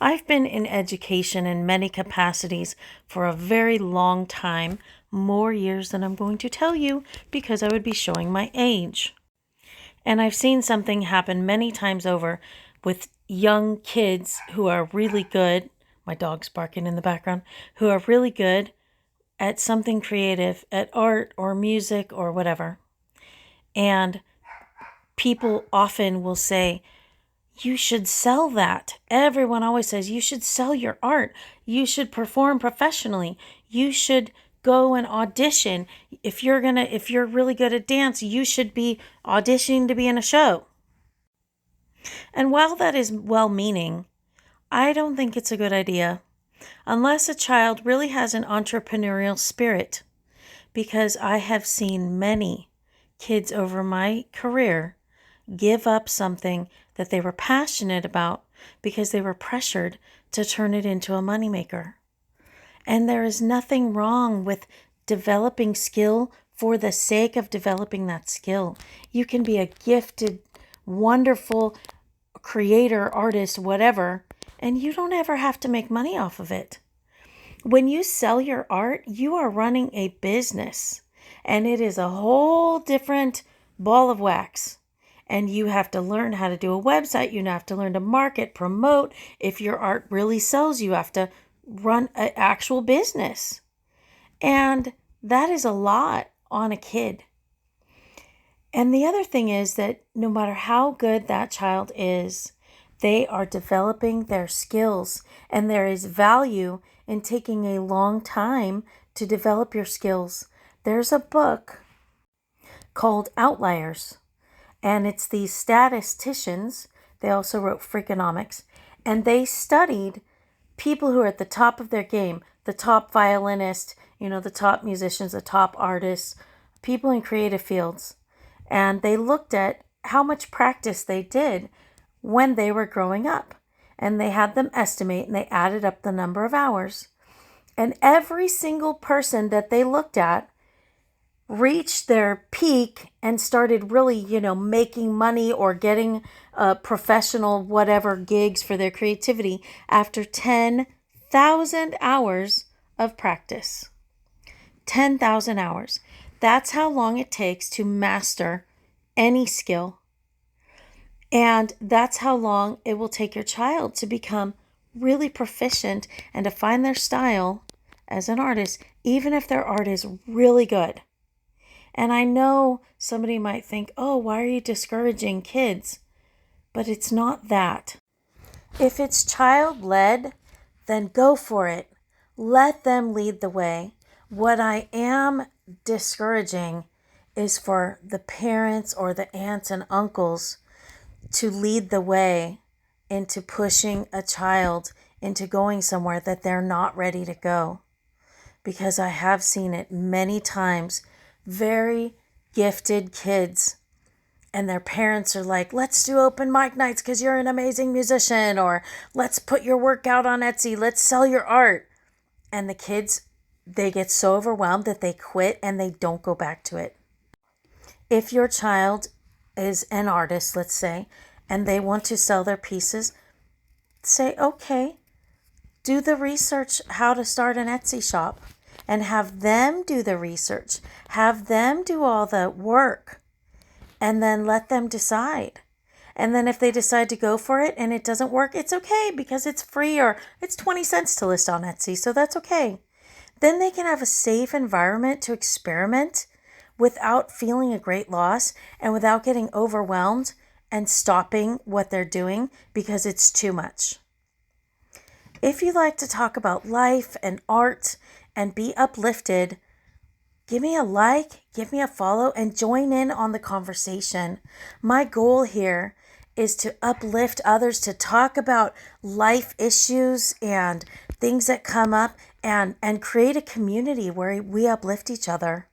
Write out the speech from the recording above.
I've been in education in many capacities for a very long time, more years than I'm going to tell you because I would be showing my age. And I've seen something happen many times over with young kids who are really good. My dog's barking in the background, who are really good at something creative, at art or music or whatever. And people often will say, you should sell that. Everyone always says you should sell your art. You should perform professionally. You should go and audition. If you're really good at dance, you should be auditioning to be in a show. And while that is well-meaning, I don't think it's a good idea unless a child really has an entrepreneurial spirit, because I have seen many kids over my career give up something that they were passionate about because they were pressured to turn it into a moneymaker. And there is nothing wrong with developing skill for the sake of developing that skill. You can be a gifted, wonderful creator, artist, whatever, and you don't ever have to make money off of it. When you sell your art, you are running a business, and it is a whole different ball of wax. And you have to learn how to do a website. You have to learn to market, promote. If your art really sells, you have to run an actual business. And that is a lot on a kid. And the other thing is that no matter how good that child is, they are developing their skills. And there is value in taking a long time to develop your skills. There's a book called Outliers. And it's these statisticians, they also wrote Freakonomics, and they studied people who are at the top of their game, the top violinist, the top musicians, the top artists, people in creative fields. And they looked at how much practice they did when they were growing up. And they had them estimate, and they added up the number of hours. And every single person that they looked at reached their peak and started really, making money or getting professional whatever gigs for their creativity after 10,000 hours of practice. 10,000 hours. That's how long it takes to master any skill. And that's how long it will take your child to become really proficient and to find their style as an artist, even if their art is really good. And I know somebody might think, oh, why are you discouraging kids? But it's not that. If it's child-led, then go for it. Let them lead the way. What I am discouraging is for the parents or the aunts and uncles to lead the way into pushing a child into going somewhere that they're not ready to go. Because I have seen it many times. Very gifted kids and their parents are like, let's do open mic nights because you're an amazing musician, or let's put your work out on Etsy, let's sell your art. And the kids, they get so overwhelmed that they quit and they don't go back to it. If your child is an artist, let's say, and they want to sell their pieces, say, okay, do the research how to start an Etsy shop. And have them do the research. Have them do all the work. And then let them decide. And then if they decide to go for it and it doesn't work, it's okay because it's free, or it's 20 cents to list on Etsy. So that's okay. Then they can have a safe environment to experiment without feeling a great loss and without getting overwhelmed and stopping what they're doing because it's too much. If you like to talk about life and art and be uplifted, give me a like, give me a follow, and join in on the conversation. My goal here is to uplift others, to talk about life issues and things that come up, and create a community where we uplift each other.